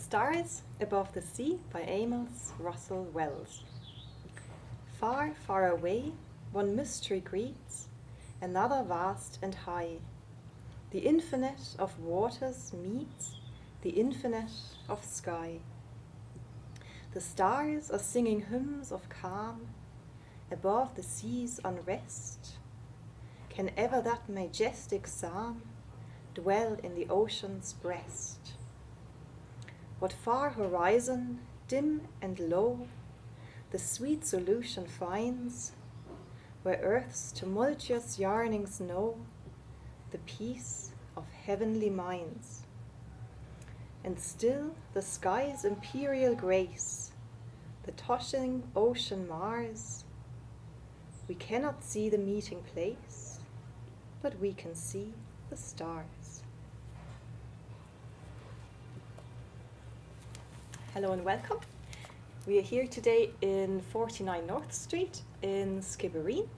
Stars Above the Sea by Amos Russell Wells. Far, far away, one mystery greets, another vast and high. The infinite of waters meets the infinite of sky. The stars are singing hymns of calm above the sea's unrest. Can ever that majestic psalm dwell in the ocean's breast? What far horizon, dim and low, the sweet solution finds, where earth's tumultuous yearnings know the peace of heavenly minds. And still the sky's imperial grace, the tossing ocean mars. We cannot see the meeting place, but we can see the stars. Hello and welcome. We are here today in 49 North Street in Skibbereen,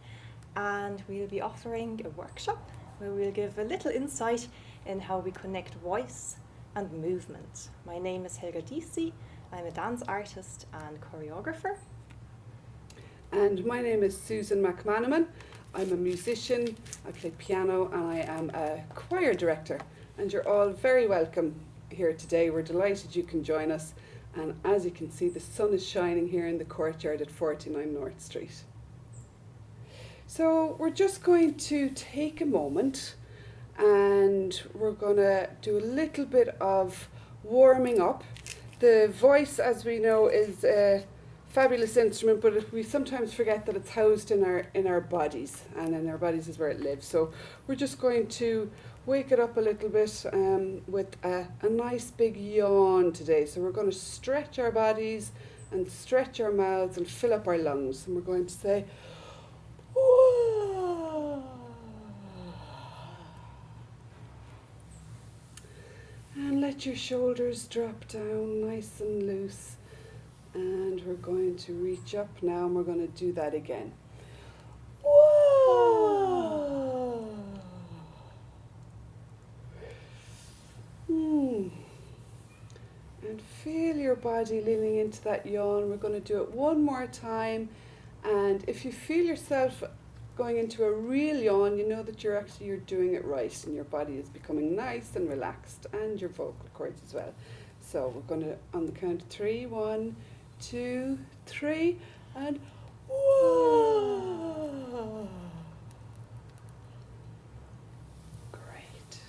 and we'll be offering a workshop where we'll give a little insight in how we connect voice and movement. My name is Helga Disi. I'm a dance artist and choreographer. And my name is Susan McManaman. I'm a musician, I play piano, and I am a choir director. And you're all very welcome here today. We're delighted you can join us. And as you can see, the sun is shining here in the courtyard at 49 North Street. So we're just going to take a moment and we're going to do a little bit of warming up. The voice, as we know, is a fabulous instrument, but we sometimes forget that it's housed in our bodies, and in our bodies is where it lives. So we're just going to wake it up a little bit with a nice big yawn today. So we're going to stretch our bodies and stretch our mouths and fill up our lungs. And we're going to say, "Whoa." And let your shoulders drop down nice and loose. And we're going to reach up now, and we're going to do that again. Whoa. And feel your body leaning into that yawn. We're going to do it one more time. And if you feel yourself going into a real yawn, you know that you're doing it right, and your body is becoming nice and relaxed, and your vocal cords as well. So we're going to, on the count of 3, 1, 2, 3, and whoa. Great.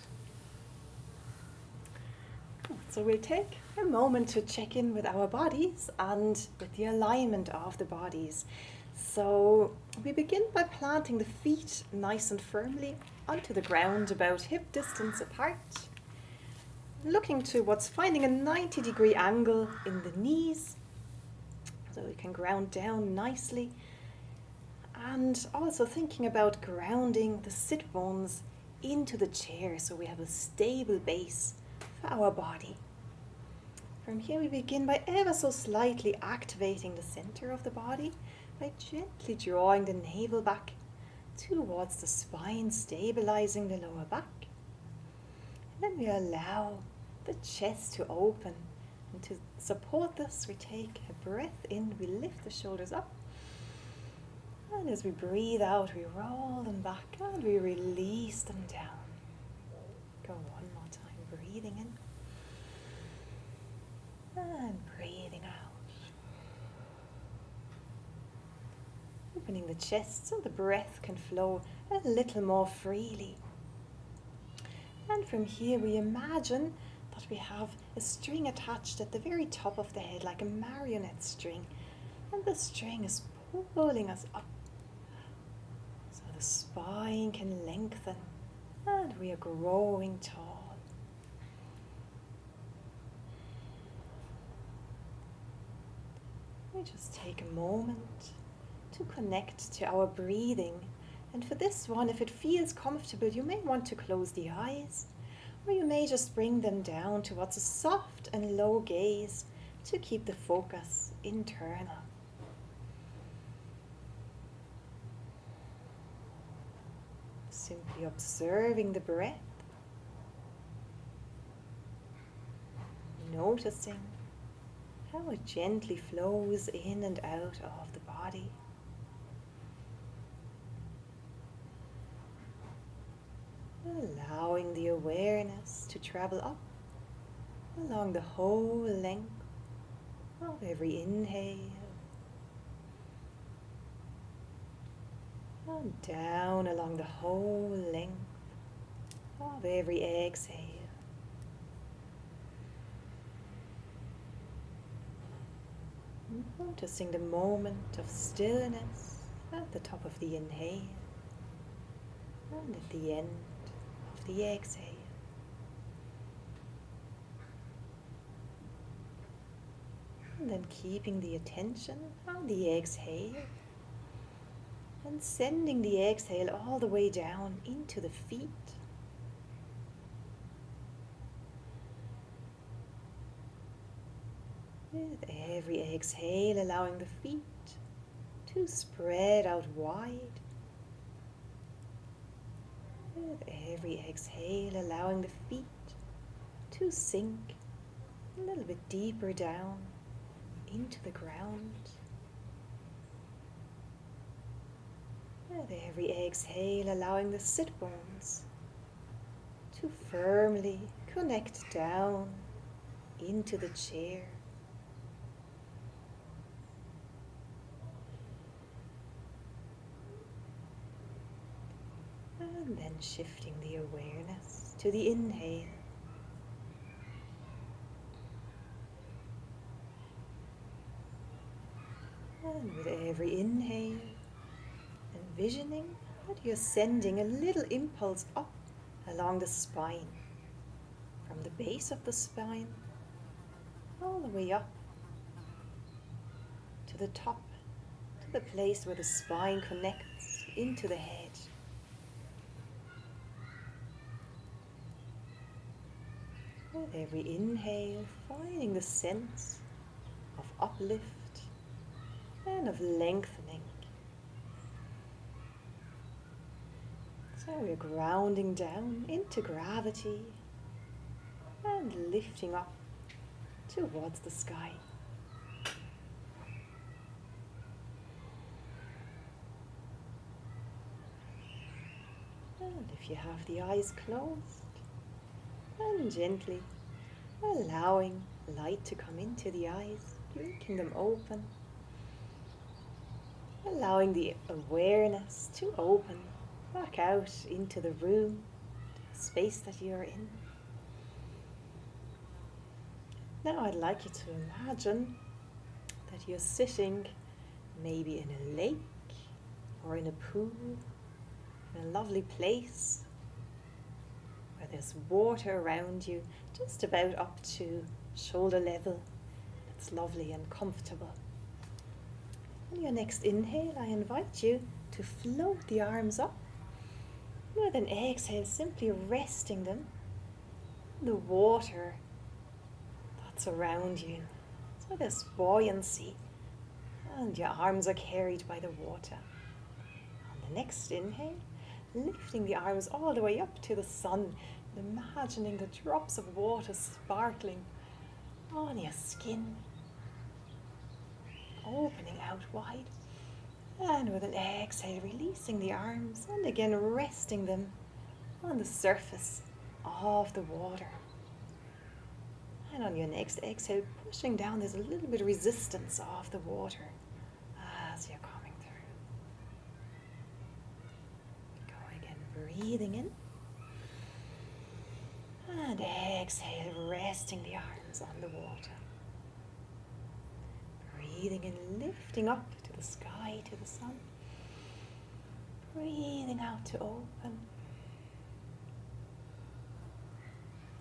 So we'll take a moment to check in with our bodies and with the alignment of the bodies. So we begin by planting the feet nice and firmly onto the ground, about hip distance apart. Looking towards finding a 90-degree angle in the knees, so we can ground down nicely. And also thinking about grounding the sit bones into the chair, so we have a stable base for our body. From here we begin by ever so slightly activating the center of the body by gently drawing the navel back towards the spine, stabilizing the lower back. And then we allow the chest to open, and to support this we take a breath in, we lift the shoulders up, and as we breathe out we roll them back and we release them down. Go one more time, breathing in and breathing out. Opening the chest so the breath can flow a little more freely. And from here we imagine that we have a string attached at the very top of the head, like a marionette string. And the string is pulling us up, so the spine can lengthen and we are growing tall. We just take a moment to connect to our breathing. And for this one, if it feels comfortable, you may want to close the eyes, or you may just bring them down towards a soft and low gaze to keep the focus internal. Simply observing the breath, noticing how it gently flows in and out of the body. Allowing the awareness to travel up along the whole length of every inhale and down along the whole length of every exhale. Noticing the moment of stillness at the top of the inhale and at the end of the exhale. And then keeping the attention on the exhale and sending the exhale all the way down into the feet. With every exhale, allowing the feet to spread out wide. With every exhale, allowing the feet to sink a little bit deeper down into the ground. With every exhale, allowing the sit bones to firmly connect down into the chair. And then shifting the awareness to the inhale. And with every inhale, envisioning that you're sending a little impulse up along the spine, from the base of the spine, all the way up to the top, to the place where the spine connects into the head. With every inhale, finding the sense of uplift and of lengthening. So we're grounding down into gravity and lifting up towards the sky. And if you have the eyes closed, and gently allowing light to come into the eyes, blinking them open, allowing the awareness to open back out into the room, the space that you're in. Now I'd like you to imagine that you're sitting maybe in a lake or in a pool, in a lovely place where there's water around you, just about up to shoulder level. It's lovely and comfortable. On your next inhale, I invite you to float the arms up. With an exhale, simply resting them in the water that's around you. So there's buoyancy, and your arms are carried by the water. On the next inhale, lifting the arms all the way up to the sun, imagining the drops of water sparkling on your skin, opening out wide. And with an exhale, releasing the arms and again resting them on the surface of the water. And on your next exhale, pushing down, there's a little bit of resistance of the water as you're coming through. Go again, breathing in. And exhale, resting the arms on the water. Breathing in, lifting up to the sky, to the sun. Breathing out to open.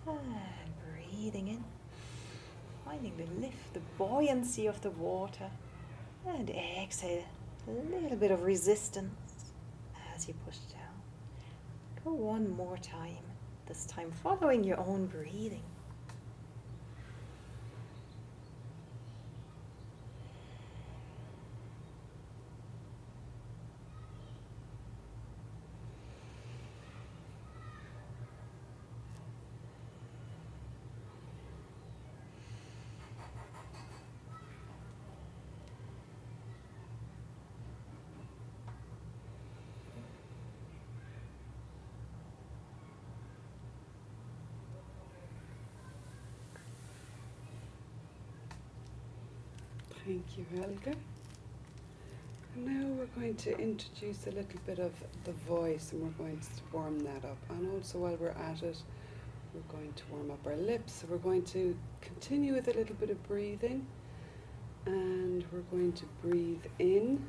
And breathing in. Finding the lift, the buoyancy of the water. And exhale, a little bit of resistance as you push down. Go one more time, this time following your own breathing. Thank you, Helga. And now we're going to introduce a little bit of the voice, and we're going to warm that up. And also while we're at it, we're going to warm up our lips. So we're going to continue with a little bit of breathing. And we're going to breathe in.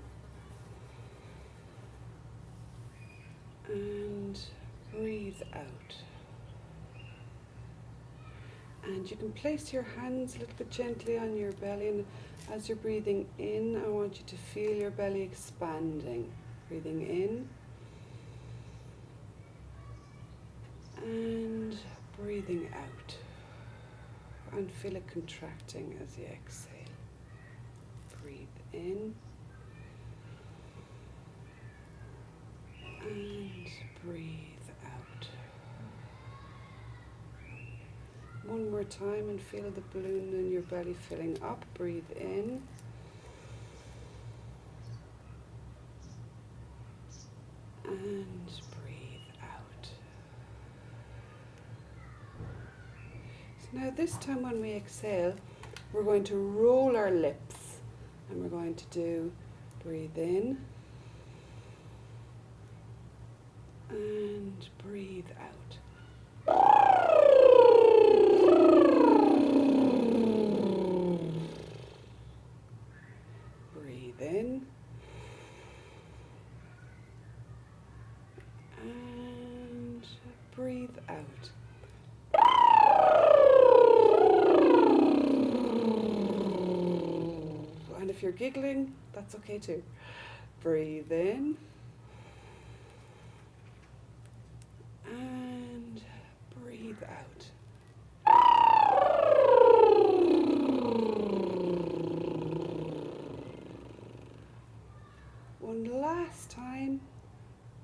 And breathe out. And you can place your hands a little bit gently on your belly, and as you're breathing in, I want you to feel your belly expanding. Breathing in and breathing out, and feel it contracting as you exhale. Breathe in and breathe out. One more time, and feel the balloon in your belly filling up. Breathe in. And breathe out. So now this time when we exhale, we're going to roll our lips. And we're going to do breathe in. And breathe out. Breathe in. And breathe out. And if you're giggling, that's okay too. Breathe in. And breathe out. One last time.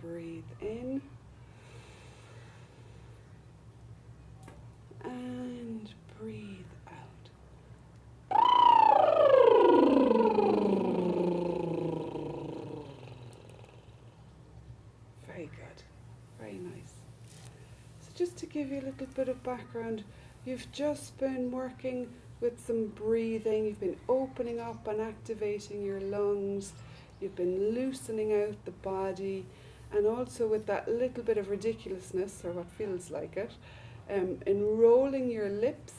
Breathe in. And breathe out. Very good. Very nice. So just to give you a little bit of background, you've just been working with some breathing. You've been opening up and activating your lungs. You've been loosening out the body, and also with that little bit of ridiculousness, or what feels like it, enrolling your lips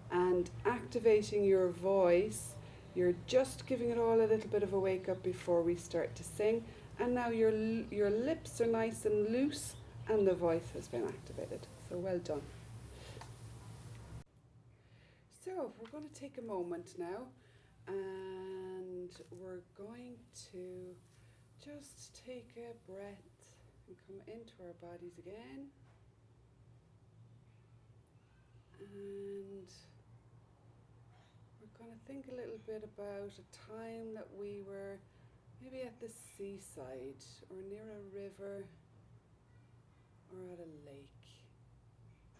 and activating your voice. You're just giving it all a little bit of a wake up before we start to sing. And now your lips are nice and loose, and the voice has been activated. So well done. So we're going to take a moment now, and we're going to just take a breath and come into our bodies again. And we're going to think a little bit about a time that we were maybe at the seaside, or near a river, or at a lake.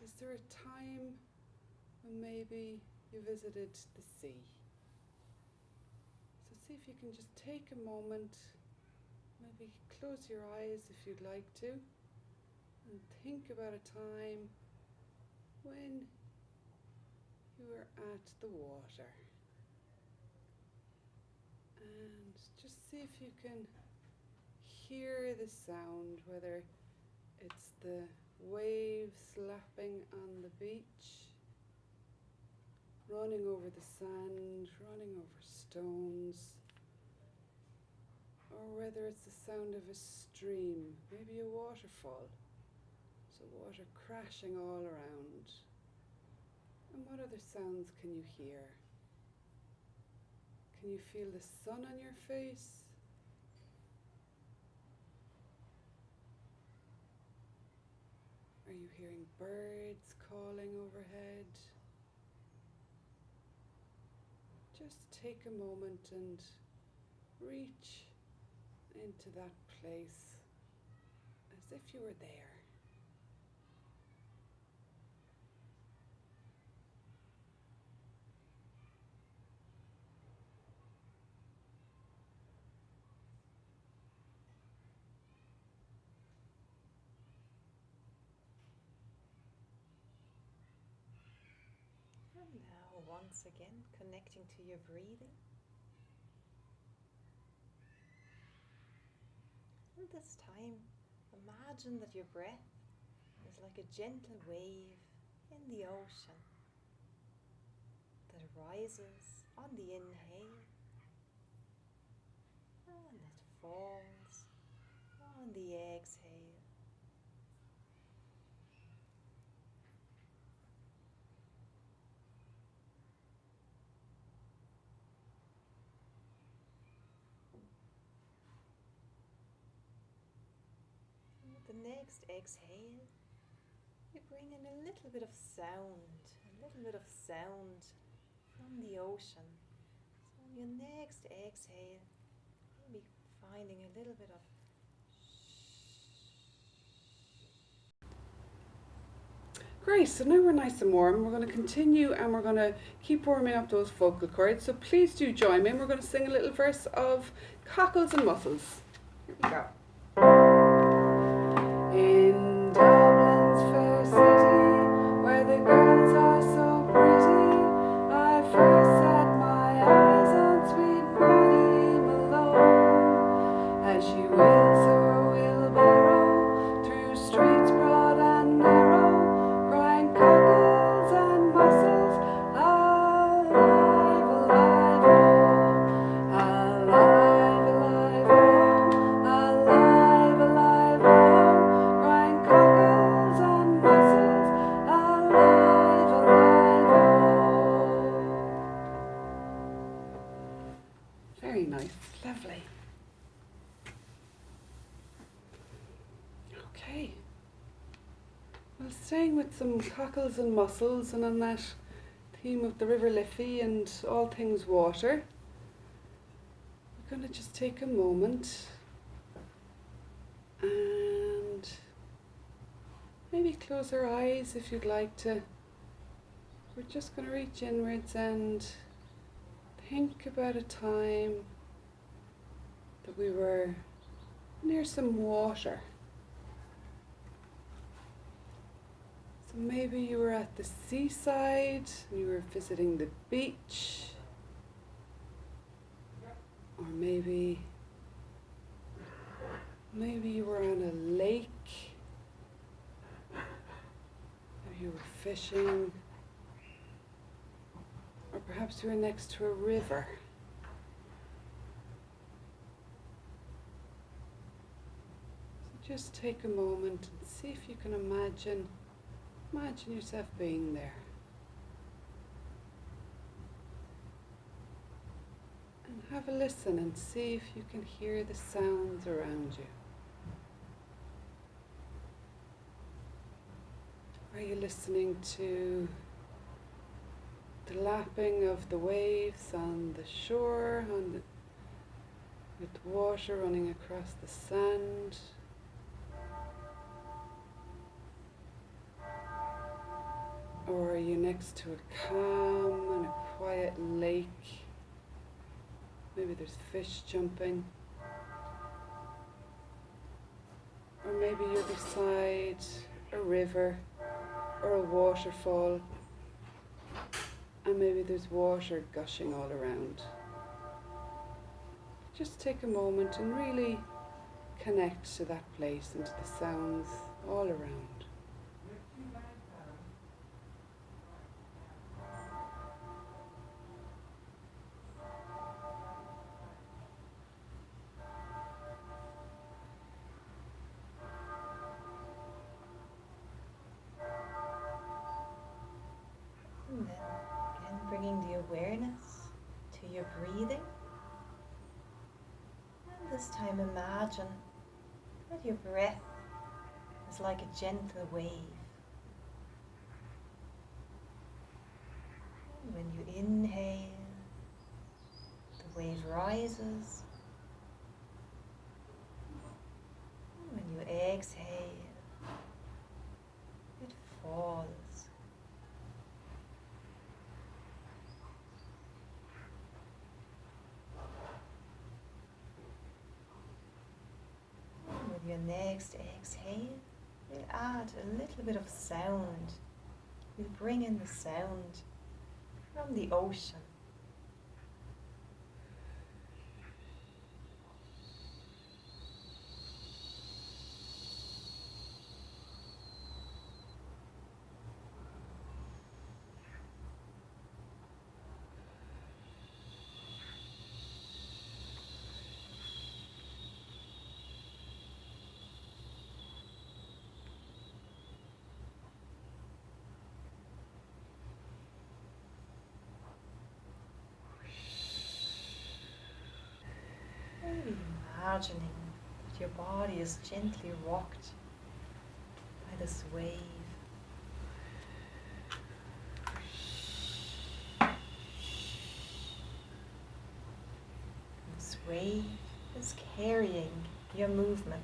Is there a time when maybe you visited the sea? So see if you can just take a moment, maybe close your eyes if you'd like to, and think about a time when you were at the water. And just see if you can hear the sound, whether it's the waves slapping on the beach, running over the sand, running over stones, or whether it's the sound of a stream, maybe a waterfall, so water crashing all around. And what other sounds can you hear? Can you feel the sun on your face? Are you hearing birds calling overhead? Just take a moment and reach into that place as if you were there. And now, once again, connecting to your breathing. And this time, imagine that your breath is like a gentle wave in the ocean that rises on the inhale and that falls on the exhale. And with the next exhale, you bring in a little bit of sound from the ocean. So on your next exhale, maybe finding a little bit of Great, so now we're nice and warm. We're going to continue and we're going to keep warming up those vocal cords. So please do join me. We're going to sing a little verse of Cockles and Mussels. Here we go. In Dublin's fair city, where the girls are so pretty, I first set my eyes on sweet Molly Malone, as she wheels her wheelbarrow through streets broad and narrow, crying cockles and mussels, alive, alive, oh, alive, alive, oh, alive, alive, oh, crying cockles and mussels, alive, alive, oh. Very nice, lovely. Okay. Well, staying with some cockles and mussels and on that theme of the River Liffey and all things water, we're going to just take a moment and maybe close our eyes if you'd like to. We're just going to reach inwards and think about a time that we were near some water. So maybe you were at the seaside and you were visiting the beach, or maybe you were on a lake, maybe you were fishing, or perhaps you were next to a river. So just take a moment and see if you can imagine yourself being there. And have a listen and see if you can hear the sounds around you. Are you listening to the lapping of the waves on the shore, with water running across the sand? Or are you next to a calm and a quiet lake? Maybe there's fish jumping. Or maybe you're beside a river or a waterfall, and maybe there's water gushing all around. Just take a moment and really connect to that place and to the sounds all around. And then again, bringing the awareness to your breathing. And this time imagine that your breath is like a gentle wave. And when you inhale, the wave rises. And when you exhale, it falls. With your next exhale, we'll add a little bit of sound. We'll bring in the sound from the ocean. imagining that your body is gently rocked by this wave. This wave is carrying your movement.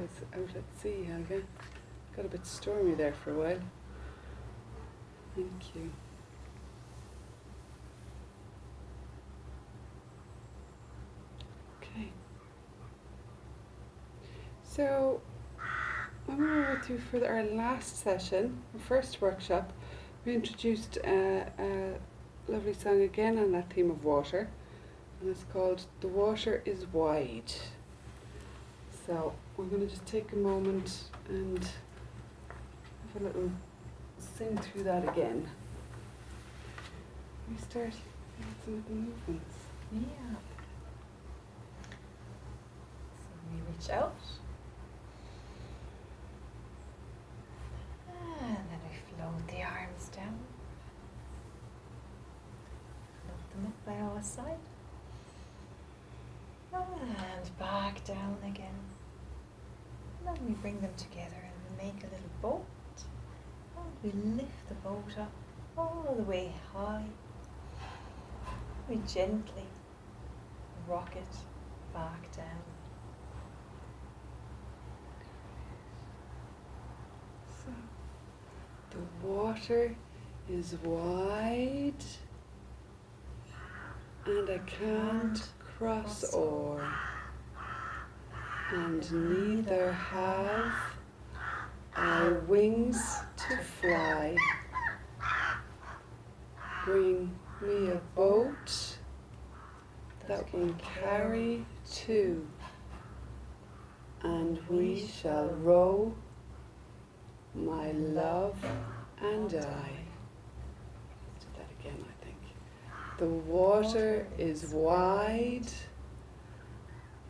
us out at sea, Helga. Got a bit stormy there for a while. Thank you. Okay. So, when we were with you for our last session, our first workshop, we introduced a lovely song again on that theme of water, and it's called "The Water is Wide." So, we're going to just take a moment and have a little sing through that again. We start with some of the movements. Yeah. So we reach out. And then we float the arms down. Float them up by our side. And back down again. And then we bring them together and we make a little boat. And we lift the boat up all the way high. We gently rock it back down. So, the water is wide and I can't cross o'er, and neither have I wings to fly. Bring me a boat that will carry two, and we shall row, my love and I. Let's do that again, I think. The water is wide,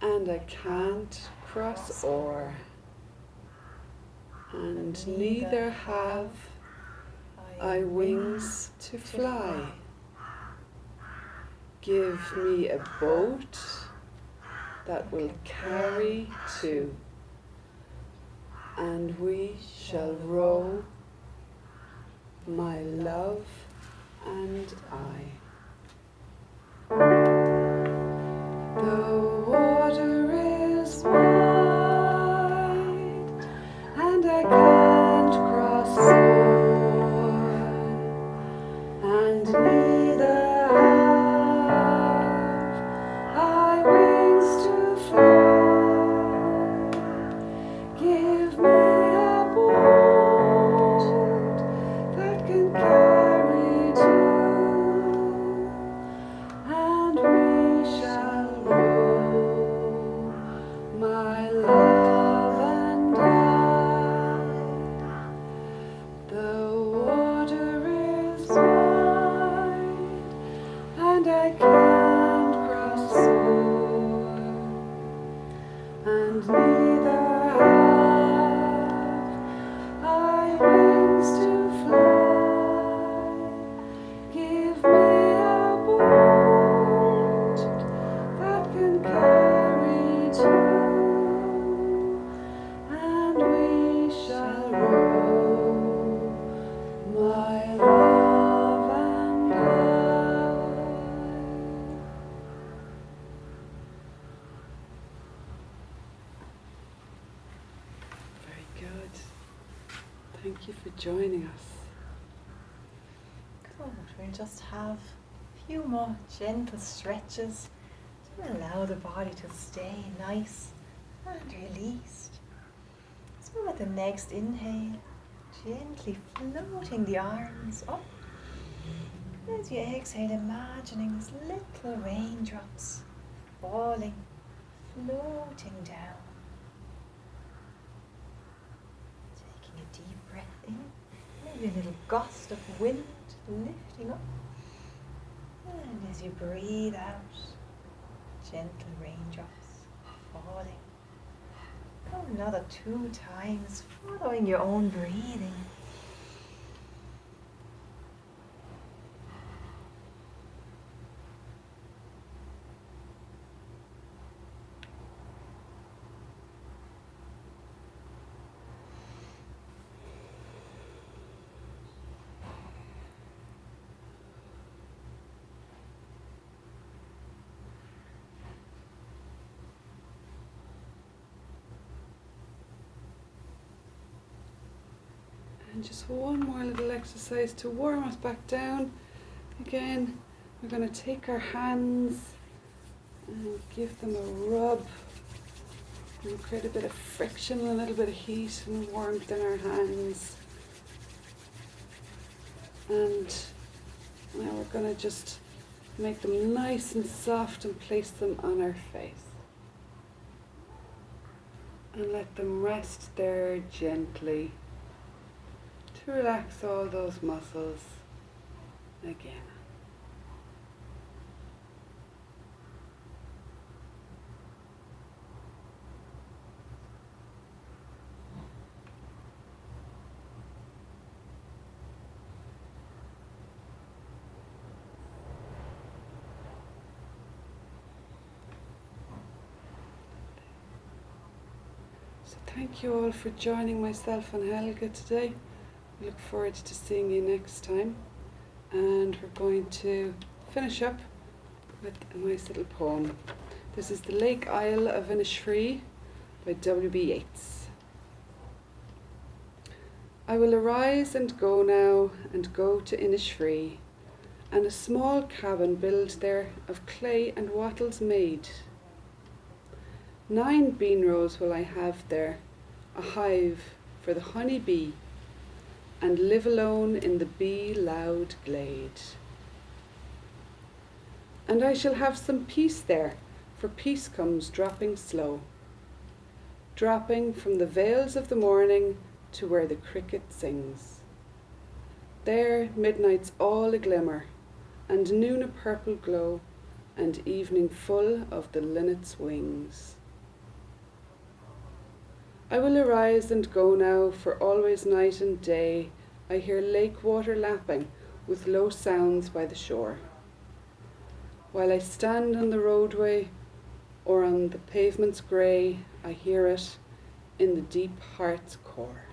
and I can't cross o'er, and neither have I wings to fly. Give me a boat that will carry two, and we shall row, my love and I. The water is wide, and I can't cross o'er, and neither have I wings to fly. Give me a boat that can carry two, and we shall row, my love and I. The water is wide, and I can't cross o'er, and neither have I wings to fly. Give me a boat that can carry two, and we shall row, my love and I. Very good. Thank you for joining us. Good. We'll just have a few more gentle stretches to allow the body to stay nice and released. So with the next inhale, gently floating the arms up. As you exhale, imagining these little raindrops falling, floating down. Taking a deep breath in, maybe a little gust of wind lifting up. And as you breathe out, gentle raindrops falling. Go another 2 times, following your own breathing. And just one more little exercise to warm us back down. Again, we're going to take our hands and give them a rub and create a bit of friction, a little bit of heat and warmth in our hands. And now we're going to just make them nice and soft and place them on our face. And let them rest there gently to relax all those muscles again. So thank you all for joining myself and Helga today. We look forward to seeing you next time. And we're going to finish up with a nice little poem. This is The Lake Isle of Innisfree by W.B. Yeats. I will arise and go now, and go to Innisfree, and a small cabin build there of clay and wattles made. 9 bean rows will I have there, a hive for the honey bee, and live alone in the bee-loud glade. And I shall have some peace there, for peace comes dropping slow, dropping from the vales of the morning to where the cricket sings. There midnight's all a glimmer, and noon a purple glow, and evening full of the linnet's wings. I will arise and go now, for always night and day I hear lake water lapping with low sounds by the shore. While I stand on the roadway or on the pavements grey, I hear it in the deep heart's core.